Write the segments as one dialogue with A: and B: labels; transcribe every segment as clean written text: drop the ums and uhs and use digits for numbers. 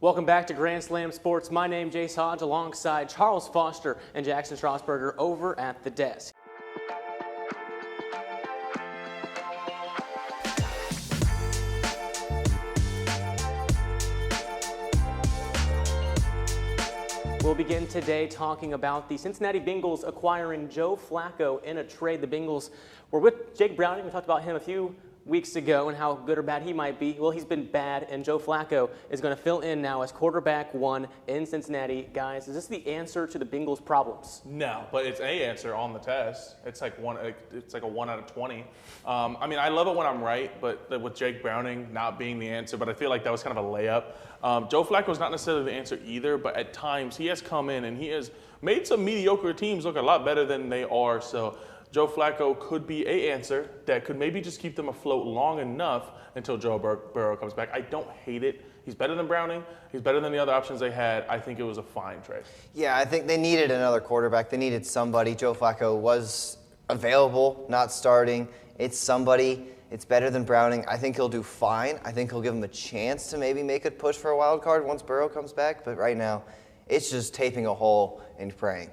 A: Welcome back to Grand Slam Sports. My name is Jace Hodge alongside Charles Foster and Jackson Strasburger over at the desk. We'll begin today talking about the Cincinnati Bengals acquiring Joe Flacco in a trade. The Bengals were with Jake Browning. We talked about him a few weeks ago and how good or bad he might be. Well, he's been bad, and Joe Flacco is going to fill in now as quarterback one in Cincinnati. Guys, is this the answer to the Bengals' problems?
B: No, but it's a answer on the test. It's like a 1 out of 20. I mean, I love it when I'm right, but with Jake Browning not being the answer, but I feel like that was kind of a layup. Joe Flacco's not necessarily the answer either, but at times he has come in and he has made some mediocre teams look a lot better than they are. So Joe Flacco could be an answer that could maybe just keep them afloat long enough until Joe Burrow comes back. I don't hate it. He's better than Browning. He's better than the other options they had. I think it was a fine trade.
C: Yeah, I think they needed another quarterback. They needed somebody. Joe Flacco was available, not starting. It's somebody. It's better than Browning. I think he'll do fine. I think he'll give him a chance to maybe make a push for a wild card once Burrow comes back. But right now, it's just taping a hole and praying.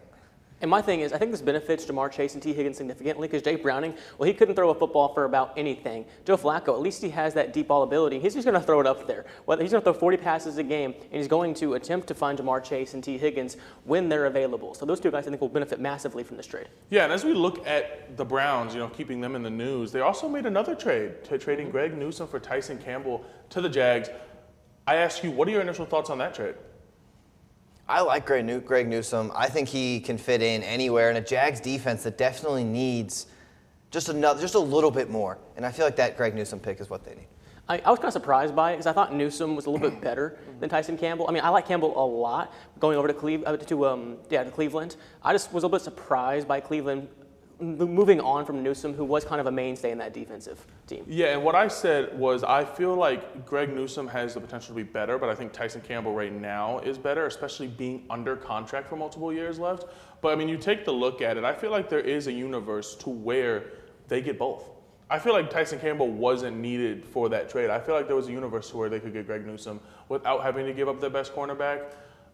A: And my thing is, I think this benefits Ja'Marr Chase and T. Higgins significantly because Jake Browning, well, he couldn't throw a football for about anything. Joe Flacco, at least he has that deep ball ability. He's just going to throw it up there. Well, he's going to throw 40 passes a game, and he's going to attempt to find Ja'Marr Chase and T. Higgins when they're available. So those two guys, I think, will benefit massively from this trade.
B: Yeah, and as we look at the Browns, keeping them in the news, they also made another trade, trading Greg Newsome for Tyson Campbell to the Jags. I ask you, what are your initial thoughts on that trade?
C: I like Greg Newsome. I think he can fit in anywhere in a Jags defense that definitely needs just a little bit more. And I feel like that Greg Newsome pick is what they need.
A: I was kind of surprised by it because I thought Newsome was a little bit better than Tyson Campbell. I mean, I like Campbell a lot. Going over to Cleveland, I just was a little bit surprised by Cleveland moving on from Newsome, who was kind of a mainstay in that defensive team.
B: Yeah, and what I said was I feel like Greg Newsome has the potential to be better, but I think Tyson Campbell right now is better, especially being under contract for multiple years left. But, I mean, you take the look at it, I feel like there is a universe to where they get both. I feel like Tyson Campbell wasn't needed for that trade. I feel like there was a universe where they could get Greg Newsome without having to give up their best cornerback.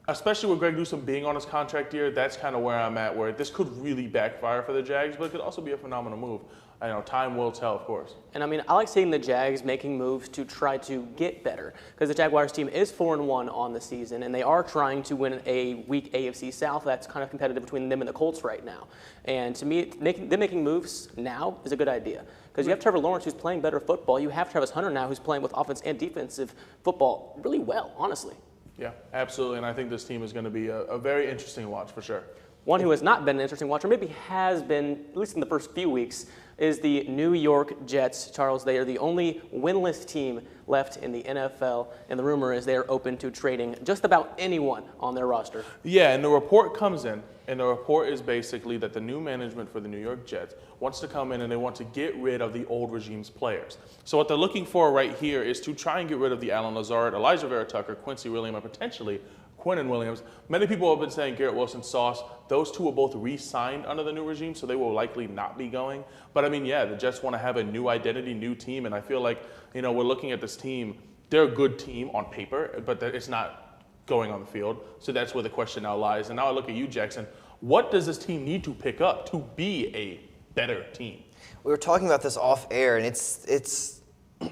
B: Especially with Greg Newsome being on his contract year, that's kind of where I'm at, where this could really backfire for the Jags, but it could also be a phenomenal move. I know time will tell, of course.
A: And I mean, I like seeing the Jags making moves to try to get better because the Jaguars team is 4-1 on the season, and they are trying to win a weak AFC South that's kind of competitive between them and the Colts right now. And to me, making moves now is a good idea because you have Trevor Lawrence who's playing better football. You have Travis Hunter now who's playing with offense and defensive football really well, honestly.
B: Yeah, absolutely, and I think this team is going to be a very interesting watch for sure.
A: One who has not been an interesting watch, or maybe has been, at least in the first few weeks, is the New York Jets. Charles, they are the only winless team left in the NFL, and the rumor is they are open to trading just about anyone on their roster.
B: Yeah, and the report comes in, and the report is basically that the new management for the New York Jets wants to come in and they want to get rid of the old regime's players. So what they're looking for right here is to try and get rid of the Allen Lazard, Elijah Vera Tucker, Quincy Williams, and potentially Quinnen Williams. Many people have been saying Garrett Wilson, Sauce. Those two were both re-signed under the new regime, so they will likely not be going. But I mean, yeah, the Jets want to have a new identity, new team, and I feel like, we're looking at this team. They're a good team on paper, but it's not going on the field. So that's where the question now lies. And now I look at you, Jackson. What does this team need to pick up to be a better team?
C: We were talking about this off air, and it's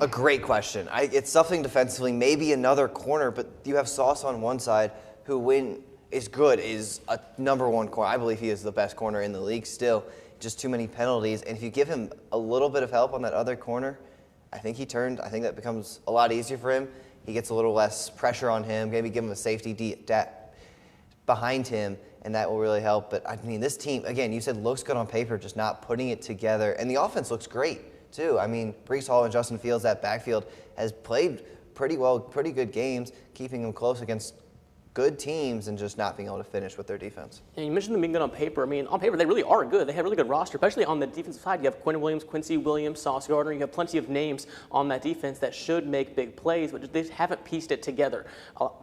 C: a great question. It's something defensively, maybe another corner, but you have Sauce on one side who, when is good, is a number one corner. I believe he is the best corner in the league still. Just too many penalties. And if you give him a little bit of help on that other corner, I think that becomes a lot easier for him. He gets a little less pressure on him, maybe give him a safety behind him, and that will really help. But, I mean, this team, again, you said looks good on paper, just not putting it together. And the offense looks great, too. I mean, Breece Hall and Justin Fields, that backfield, has played pretty well, pretty good games, keeping them close against good teams and just not being able to finish with their defense.
A: And you mentioned them being good on paper. I mean, on paper, they really are good. They have a really good roster, especially on the defensive side. You have Quinnen Williams, Quincy Williams, Sauce Gardner. You have plenty of names on that defense that should make big plays, but they just haven't pieced it together.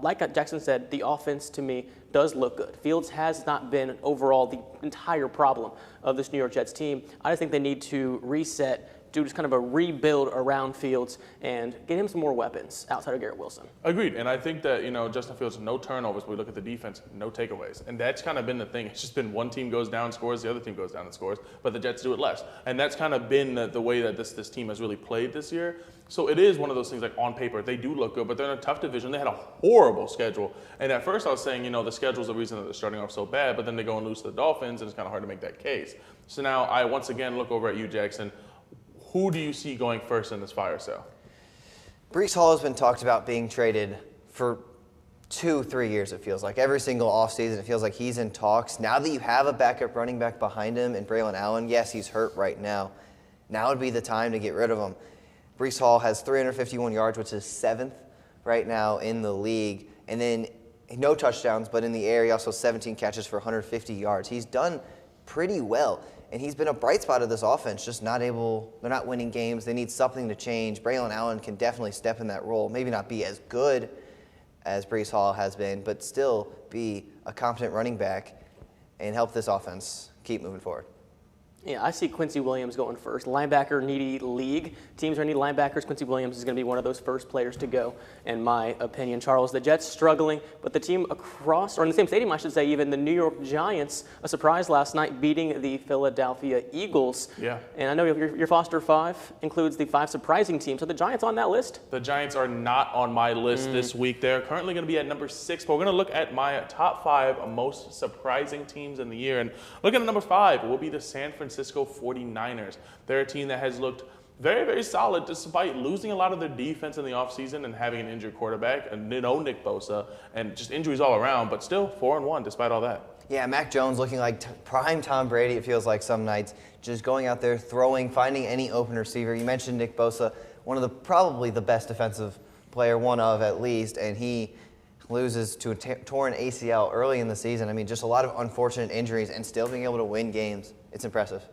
A: Like Jackson said, the offense, to me, does look good. Fields has not been overall the entire problem of this New York Jets team. I just think they need to reset do just kind of a rebuild around Fields and get him some more weapons outside of Garrett Wilson.
B: Agreed, and I think that, Justin Fields, no turnovers, but we look at the defense, no takeaways. And that's kind of been the thing. It's just been one team goes down, scores, the other team goes down and scores, but the Jets do it less. And that's kind of been the way that this team has really played this year. So it is one of those things, like on paper, they do look good, but they're in a tough division. They had a horrible schedule. And at first I was saying, the schedule's the reason that they're starting off so bad, but then they go and lose to the Dolphins, and it's kind of hard to make that case. So now I once again look over at you, Jackson. Who do you see going first in this fire sale?
C: Breece Hall has been talked about being traded for 2-3 years, it feels like. Every single offseason, it feels like he's in talks. Now that you have a backup running back behind him in Braylon Allen, yes, he's hurt right now. Now would be the time to get rid of him. Breece Hall has 351 yards, which is 7th right now in the league. And then no touchdowns, but in the air, he also has 17 catches for 150 yards. He's done pretty well. And he's been a bright spot of this offense, just they're not winning games. They need something to change. Braylon Allen can definitely step in that role. Maybe not be as good as Breece Hall has been, but still be a competent running back and help this offense keep moving forward.
A: Yeah, I see Quincy Williams going first. Linebacker needy league. Teams are need linebackers. Quincy Williams is going to be one of those first players to go, in my opinion. Charles, the Jets struggling, but the team across, or in the same stadium, I should say, even the New York Giants, a surprise last night, beating the Philadelphia Eagles.
B: Yeah.
A: And I know your Foster 5 includes the 5 surprising teams. Are the Giants on that list?
B: The Giants are not on my list this week. They're currently going to be at number 6, but we're going to look at my top 5 most surprising teams in the year. And looking at number 5 will be the San Francisco 49ers. They're a team that has looked very, very solid despite losing a lot of their defense in the offseason and having an injured quarterback and no Nick Bosa and just injuries all around, but still 4-1 despite all that.
C: Yeah, Mac Jones looking like prime Tom Brady, it feels like some nights, just going out there, throwing, finding any open receiver. You mentioned Nick Bosa, probably the best defensive player, one of at least, and he loses to a torn ACL early in the season. I mean, just a lot of unfortunate injuries and still being able to win games. It's impressive.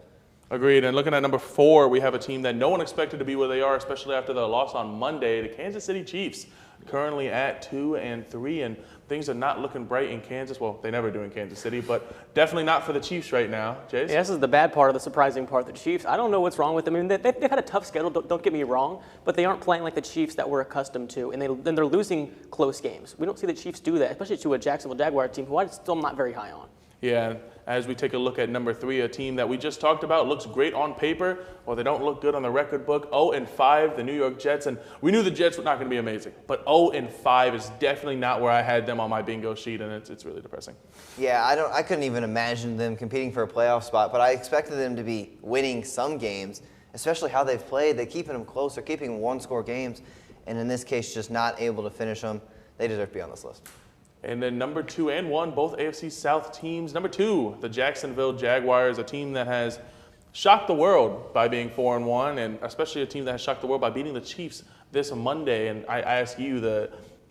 B: Agreed. And looking at number 4, we have a team that no one expected to be where they are, especially after the loss on Monday, the Kansas City Chiefs, currently at 2-3, and things are not looking bright in Kansas. Well, they never do in Kansas City, but definitely not for the Chiefs right now. Jace?
A: Yeah, this is the bad part of the surprising part. The Chiefs, I don't know what's wrong with them. I mean, they've had a tough schedule, don't get me wrong, but they aren't playing like the Chiefs that we're accustomed to, and they're losing close games. We don't see the Chiefs do that, especially to a Jacksonville Jaguar team who I'm still not very high on.
B: Yeah, as we take a look at number 3, a team that we just talked about, looks great on paper, or they don't look good on the record book. 0-5, the New York Jets, and we knew the Jets were not going to be amazing, but 0-5 is definitely not where I had them on my bingo sheet, and it's really depressing.
C: Yeah, I couldn't even imagine them competing for a playoff spot, but I expected them to be winning some games, especially how they've played. They're keeping them close. They're keeping one-score games, and in this case, just not able to finish them. They deserve to be on this list.
B: And then number 2 and 1, both AFC South teams. Number 2, the Jacksonville Jaguars, a team that has shocked the world by being 4-1, and especially a team that has shocked the world by beating the Chiefs this Monday. And I ask you, the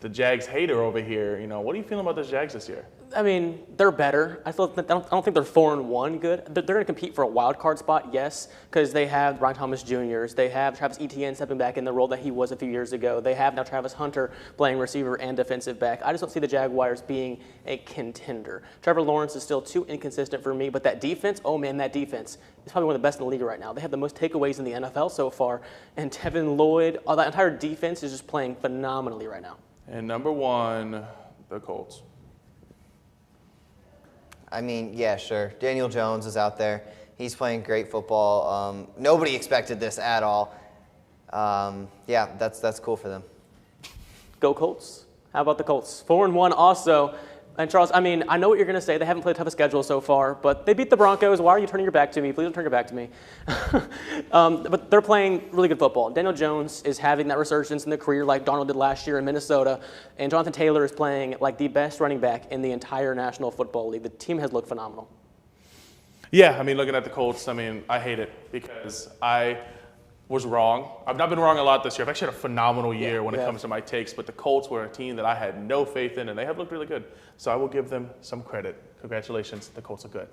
B: Jags hater over here, what are you feeling about the Jags this year?
A: I mean, they're better. I don't think they're 4-1 good. They're going to compete for a wild card spot, yes, because they have Brian Thomas Jr.'s. They have Travis Etienne stepping back in the role that he was a few years ago. They have now Travis Hunter playing receiver and defensive back. I just don't see the Jaguars being a contender. Trevor Lawrence is still too inconsistent for me, but that defense, that defense is probably one of the best in the league right now. They have the most takeaways in the NFL so far, and Tevin Lloyd, that entire defense is just playing phenomenally right now.
B: And number 1, the Colts.
C: I mean, yeah, sure. Daniel Jones is out there. He's playing great football. Nobody expected this at all. Yeah, that's cool for them.
A: Go Colts. How about the Colts? 4-1 also. And Charles, I mean, I know what you're going to say. They haven't played a tough schedule so far, but they beat the Broncos. Why are you turning your back to me? Please don't turn your back to me. But they're playing really good football. Daniel Jones is having that resurgence in the career like Darnold did last year in Minnesota, and Jonathan Taylor is playing like the best running back in the entire National Football League. The team has looked phenomenal.
B: Yeah, I mean, looking at the Colts, I mean, I hate it because I was wrong. I've not been wrong a lot this year. I've actually had a phenomenal year when it comes to my takes, but the Colts were a team that I had no faith in, and they have looked really good. So I will give them some credit. Congratulations, the Colts are good.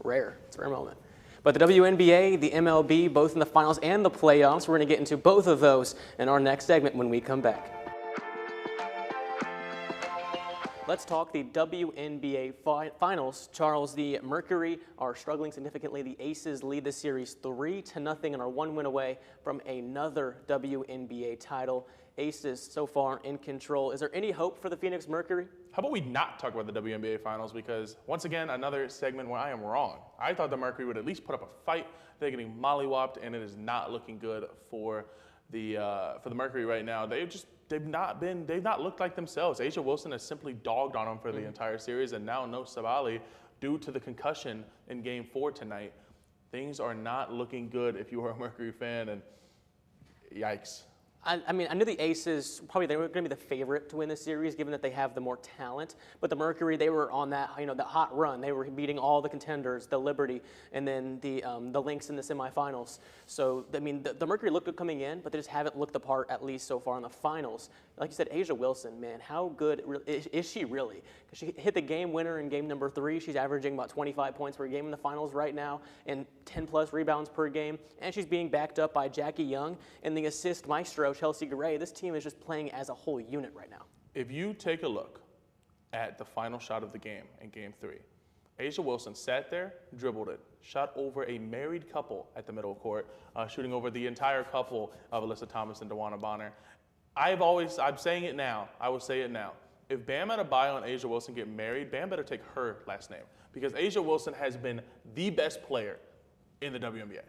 A: Rare. It's a rare moment. But the WNBA, the MLB, both in the finals and the playoffs, we're going to get into both of those in our next segment when we come back. Let's talk the WNBA Finals. Charles, the Mercury are struggling significantly. The Aces lead the series 3-0 and are 1 win away from another WNBA title. Aces so far in control. Is there any hope for the Phoenix Mercury?
B: How about we not talk about the WNBA Finals, because once again, another segment where I am wrong. I thought the Mercury would at least put up a fight. They're getting mollywopped, and it is not looking good for the Mercury right now. They've not looked like themselves. A'ja Wilson has simply dogged on them for the entire series, and now no Sabally due to the concussion in Game 4 tonight. Things are not looking good if you are a Mercury fan, and yikes.
A: I mean, I knew the Aces, they were going to be the favorite to win the series, given that they have the more talent. But the Mercury, they were on that, the hot run. They were beating all the contenders, the Liberty, and then the Lynx in the semifinals. So, I mean, the Mercury looked good coming in, but they just haven't looked the part, at least so far in the finals. Like you said, A'ja Wilson, man, how good is she really? Because she hit the game winner in game number 3. She's averaging about 25 points per game in the finals right now, and 10-plus rebounds per game. And she's being backed up by Jackie Young and the assist maestro, Chelsea Gray. This team is just playing as a whole unit right now.
B: If you take a look at the final shot of the game in Game 3, A'ja Wilson sat there, dribbled it, shot over a married couple at the middle of court, shooting over the entire couple of Alyssa Thomas and DeWanna Bonner. I'm saying it now. I will say it now. If Bam Adebayo and A'ja Wilson get married, Bam better take her last name, because A'ja Wilson has been the best player in the WNBA.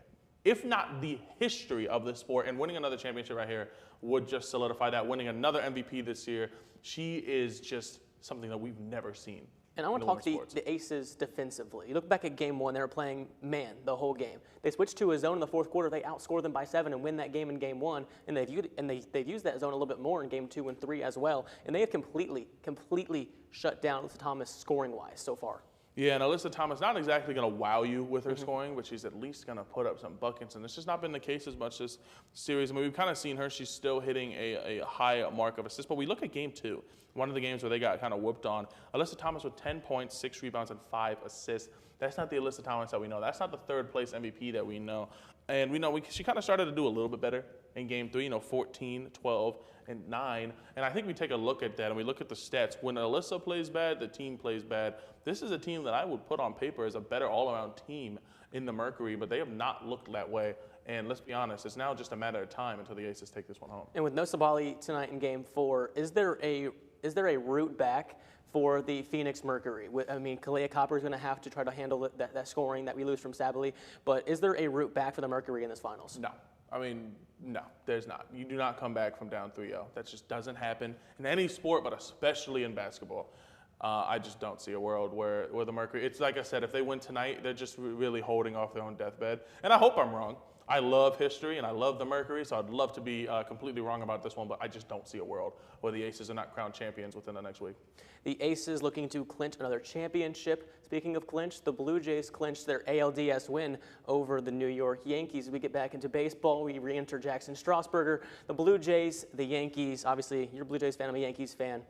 B: If not the history of the sport, and winning another championship right here would just solidify that. Winning another MVP this year, she is just something that we've never seen.
A: And I want to talk the Aces defensively. You look back at Game 1, they were playing man the whole game. They switched to a zone in the fourth quarter. They outscored them by 7 and win that game in Game 1. And they've used that zone a little bit more in Game 2 and 3 as well. And they have completely shut down Alyssa Thomas scoring-wise so far.
B: Yeah, and Alyssa Thomas not exactly going to wow you with her scoring, but she's at least going to put up some buckets, and it's just not been the case as much this series. I mean, we've kind of seen her. She's still hitting a high mark of assists, but we look at Game 2, one of the games where they got kind of whooped on. Alyssa Thomas with 10 points, 6 rebounds, and 5 assists. That's not the Alyssa Thomas that we know. That's not the third-place MVP that we know. And we know she kind of started to do a little bit better in Game 3, 14, 12, and 9. And I think we take a look at that and we look at the stats. When Alyssa plays bad, the team plays bad. This is a team that I would put on paper as a better all-around team in the Mercury, but they have not looked that way. And let's be honest, it's now just a matter of time until the Aces take this one home.
A: And with no Sabally tonight in Game 4, is there a route back for the Phoenix Mercury? I mean, Kalea Copper is going to have to try to handle that scoring that we lose from Sabally, but is there a route back for the Mercury in this finals?
B: No. I mean, no, there's not. You do not come back from down 3-0. That just doesn't happen in any sport, but especially in basketball. I just don't see a world where the Mercury, it's like I said, if they win tonight, they're just really holding off their own deathbed. And I hope I'm wrong. I love history and I love the Mercury, so I'd love to be completely wrong about this one, but I just don't see a world where the Aces are not crowned champions within the next week.
A: The Aces looking to clinch another championship. Speaking of clinch, the Blue Jays clinched their ALDS win over the New York Yankees. We get back into baseball. We re-enter Jackson Strasburger. The Blue Jays, the Yankees. Obviously, you're a Blue Jays fan. I'm a Yankees fan.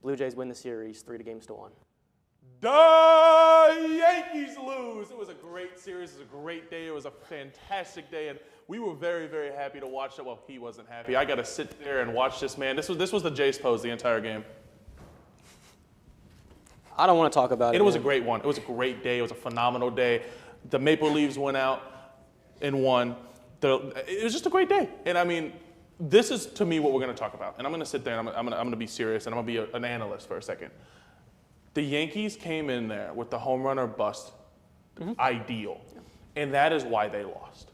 A: Blue Jays win the series 3-1.
B: The Yankees lose. It was a great series. It was a great day. It was a fantastic day, and we were very, very happy to watch it. Well, he wasn't happy. I got to sit there and watch this man. This was the Jays pose the entire game.
A: I don't want to talk about it.
B: It was a great one. It was a great day. It was a phenomenal day. The Maple Leafs went out and won. It was just a great day. And I mean, this is to me what we're going to talk about. And I'm going to sit there and I'm going to be serious and I'm going to be an analyst for a second. The Yankees came in there with the home run or bust ideal. And that is why they lost.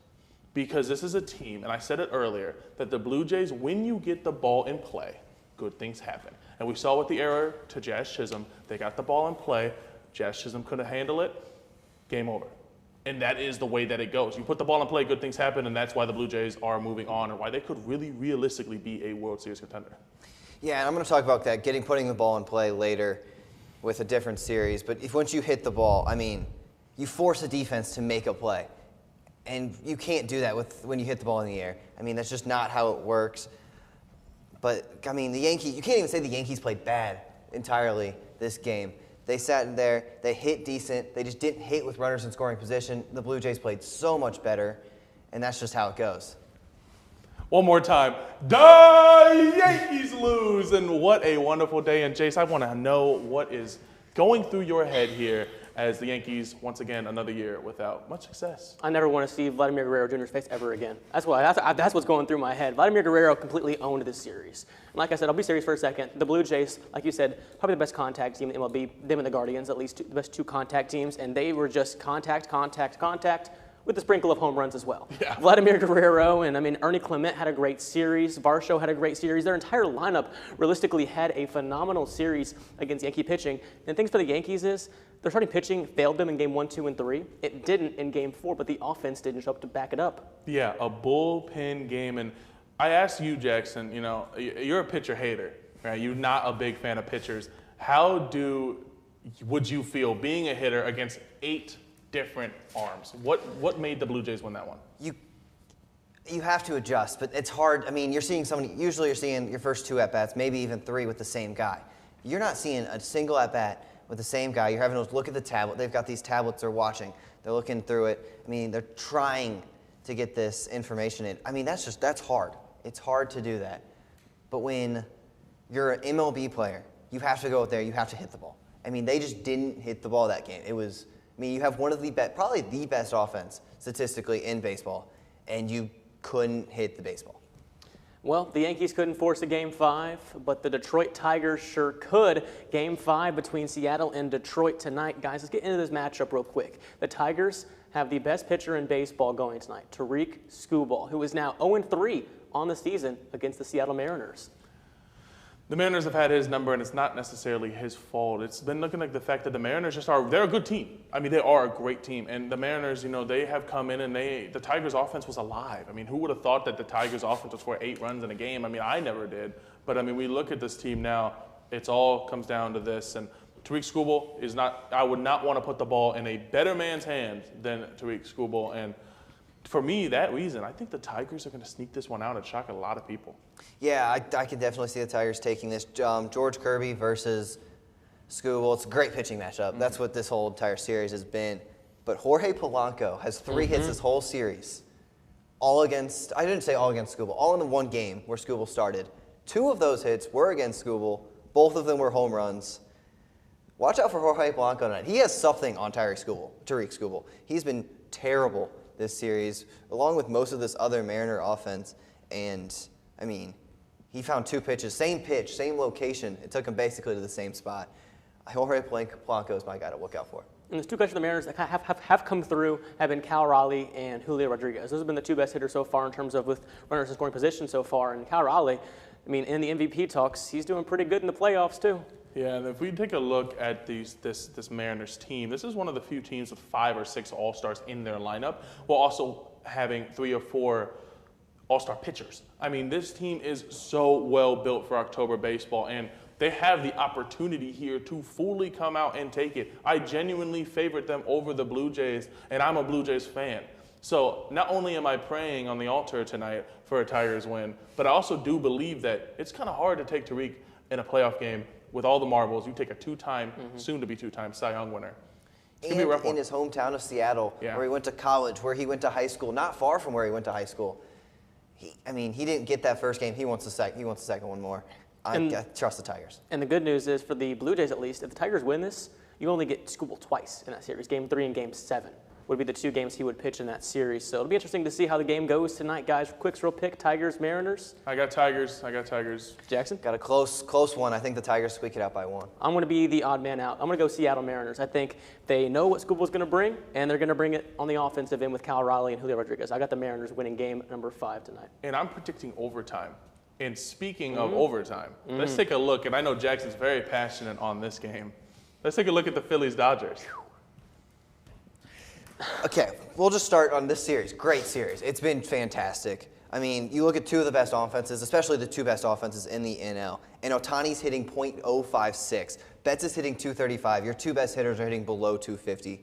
B: Because this is a team, and I said it earlier, that the Blue Jays, when you get the ball in play, good things happen. And we saw with the error to Jazz Chisholm, they got the ball in play, Jazz Chisholm couldn't handle it, game over. And that is the way that it goes. You put the ball in play, good things happen, and that's why the Blue Jays are moving on and why they could really realistically be a World Series contender.
C: Yeah, and I'm going to talk about that, putting the ball in play later with a different series. But once you hit the ball, I mean, you force a defense to make a play. And you can't do that when you hit the ball in the air. I mean, that's just not how it works. But, I mean, the Yankees, you can't even say the Yankees played bad entirely this game. They sat in there, they hit decent, they just didn't hit with runners in scoring position. The Blue Jays played so much better, and that's just how it goes.
B: One more time. The Yankees lose. And what a wonderful day. And Jace, I want to know what is going through your head here as the Yankees, once again, another year without much success.
A: I never want to see Vladimir Guerrero Jr.'s face ever again. That's what's going through my head. Vladimir Guerrero completely owned this series. And like I said, I'll be serious for a second. The Blue Jays, like you said, probably the best contact team in MLB. Them and the Guardians, at least the best two contact teams. And they were just contact, with a sprinkle of home runs as well.
B: Yeah.
A: Vladimir Guerrero and Ernie Clement had a great series. Varsho had a great series. Their entire lineup realistically had a phenomenal series against Yankee pitching. And things for the Yankees is their starting pitching failed them in game 1, 2, and 3. It didn't in game 4, but the offense didn't show up to back it up.
B: Yeah, a bullpen game. And I asked you, Jackson, you're a pitcher hater, right? You're not a big fan of pitchers. Would you feel being a hitter against 8 different arms? What made the Blue Jays win that one?
C: You have to adjust, but it's hard. I mean, usually you're seeing your first 2 at-bats, maybe even 3 with the same guy. You're not seeing a single at-bat with the same guy. You're having to look at the tablet. They've got these tablets they're watching. They're looking through it. I mean, they're trying to get this information in. I mean, that's hard. It's hard to do that. But when you're an MLB player, you have to go out there, you have to hit the ball. I mean, they just didn't hit the ball that game. You have one of probably the best offense statistically in baseball, and you couldn't hit the baseball.
A: Well, the Yankees couldn't force a Game 5, but the Detroit Tigers sure could. Game 5 between Seattle and Detroit tonight. Guys, let's get into this matchup real quick. The Tigers have the best pitcher in baseball going tonight, Tarik Skubal, who is now 0-3 on the season against the Seattle Mariners.
B: The Mariners have had his number, and it's not necessarily his fault. It's been looking like the fact that the Mariners they're a good team. I mean, they are a great team. And the Mariners, they have come in and the Tigers' offense was alive. I mean, who would have thought that the Tigers' offense would score 8 runs in a game? I mean, I never did. But, we look at this team now, it's all comes down to this. And Tarik Skubal I would not want to put the ball in a better man's hands than Tarik Skubal. And for me, that reason, I think the Tigers are going to sneak this one out and shock a lot of people.
C: Yeah, I can definitely see the Tigers taking this. George Kirby versus Skubal. It's a great pitching matchup. Mm-hmm. That's what this whole entire series has been. But Jorge Polanco has 3 hits this whole series. I didn't say all against Skubal, all in the one game where Skubal started. 2 of those hits were against Skubal. Both of them were home runs. Watch out for Jorge Polanco tonight. He has something on Tarik Skubal. He's been terrible this series, along with most of this other Mariner offense. And, he found 2 pitches, same pitch, same location. It took him basically to the same spot. Jorge Polanco is my guy to look out for.
A: And there's 2 guys for the Mariners that have come through, have been Cal Raleigh and Julio Rodriguez. Those have been the 2 best hitters so far in terms of with runners in scoring position so far. And Cal Raleigh, in the MVP talks, he's doing pretty good in the playoffs too.
B: Yeah, and if we take a look at this Mariners team, this is one of the few teams with 5 or 6 All-Stars in their lineup, while also having 3 or 4 All-Star pitchers. This team is so well built for October baseball, and they have the opportunity here to fully come out and take it. I genuinely favorite them over the Blue Jays, and I'm a Blue Jays fan. So not only am I praying on the altar tonight for a Tigers win, but I also do believe that it's kind of hard to take Tarik in a playoff game with all the marbles. You take a 2-time, soon-to-be 2-time Cy Young winner. It's gonna be a rough one.
C: In his hometown of Seattle, where he went to college, where he went to high school, not far from where he went to high school. He didn't get that first game. He wants the second one more. I trust the Tigers.
A: And the good news is, for the Blue Jays at least, if the Tigers win this, you only get Skubal twice in that series. Game 3 and Game 7 would be the 2 games he would pitch in that series. So it'll be interesting to see how the game goes tonight, guys. Quick real pick, Tigers, Mariners.
B: I got Tigers.
A: Jackson?
C: Got a close one. I think the Tigers squeak it out by 1.
A: I'm going to be the odd man out. I'm going to go Seattle Mariners. I think they know what Skubal's going to bring, and they're going to bring it on the offensive end with Cal Raleigh and Julio Rodriguez. I got the Mariners winning game number 5 tonight.
B: And I'm predicting overtime. And speaking of overtime, let's take a look. And I know Jackson's very passionate on this game. Let's take a look at the Phillies-Dodgers.
C: Okay, we'll just start on this series. Great series. It's been fantastic. You look at 2 of the best offenses, especially the 2 best offenses in the NL. And Ohtani's hitting .056. Betts is hitting .235. Your 2 best hitters are hitting below .250.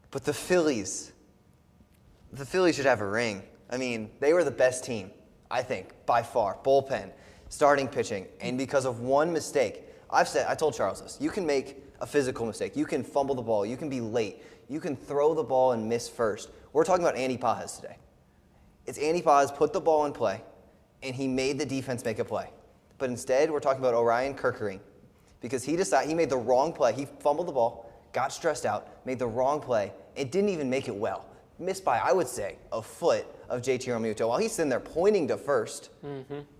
C: But the Phillies should have a ring. They were the best team, I think, by far. Bullpen, starting pitching, and because of one mistake. I told Charles this. You can make a physical mistake. You can fumble the ball. You can be late. You can throw the ball and miss first. We're talking about Andy Pages today. It's Andy Paz put the ball in play, and he made the defense make a play. But instead, we're talking about Orion Kerkering because he made the wrong play. He fumbled the ball, got stressed out, made the wrong play, and didn't even make it well. Missed by, I would say, a foot of JT Realmuto. While he's sitting there pointing to first,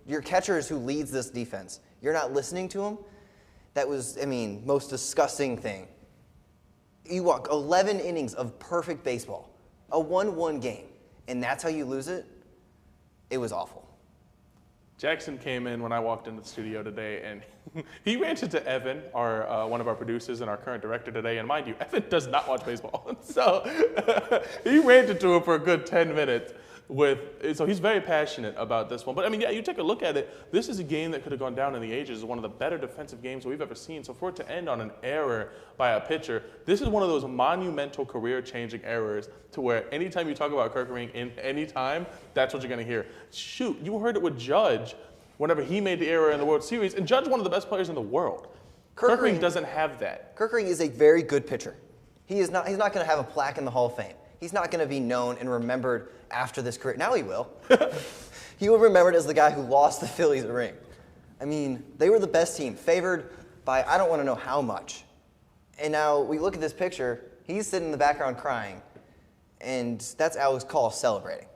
C: your catcher is who leads this defense. You're not listening to him. That was, most disgusting thing. You walk 11 innings of perfect baseball, a 1-1 game, and that's how you lose it? It was awful.
B: Jackson came in when I walked into the studio today, and he ranted to Evan, one of our producers and our current director today. And mind you, Evan does not watch baseball. So he ranted to him for a good 10 minutes. So he's very passionate about this one. But, you take a look at it. This is a game that could have gone down in the ages as one of the better defensive games we've ever seen. So for it to end on an error by a pitcher, this is one of those monumental career-changing errors to where anytime you talk about Kerkering in any time, that's what you're going to hear. Shoot, you heard it with Judge whenever he made the error in the World Series. And Judge, one of the best players in the world. Kerkering doesn't have that.
C: Kerkering is a very good pitcher. He's not going to have a plaque in the Hall of Fame. He's not going to be known and remembered after this career. Now he will. He will be remembered as the guy who lost the Phillies a ring. They were the best team, favored by I don't want to know how much. And now we look at this picture, he's sitting in the background crying, and that's Alex Call celebrating.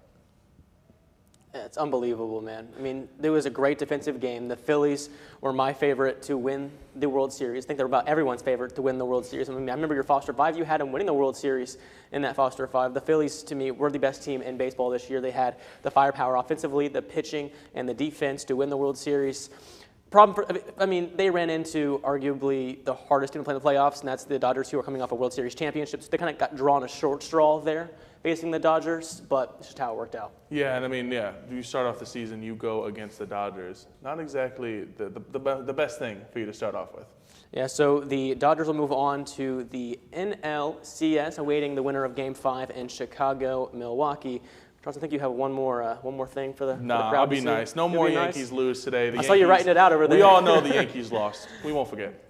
A: Yeah, it's unbelievable, man. There was a great defensive game. The Phillies were my favorite to win the World Series. I think they're about everyone's favorite to win the World Series. I remember your Foster Five. You had them winning the World Series in that Foster Five. The Phillies, to me, were the best team in baseball this year. They had the firepower offensively, the pitching, and the defense to win the World Series. They ran into arguably the hardest team to play in the playoffs, and that's the Dodgers, who are coming off a World Series championship. So they kind of got drawn a short straw there, facing the Dodgers, but it's just how it worked out.
B: Yeah, and you start off the season, you go against the Dodgers. Not exactly the best thing for you to start off with.
A: Yeah, so the Dodgers will move on to the NLCS, awaiting the winner of Game 5 in Chicago-Milwaukee. Charles, I think you have one more thing for the crowd.
B: I'll be
A: to see.
B: nice. No more Yankees lose today.
A: I saw you writing it out over there.
B: We all know the Yankees lost. We won't forget.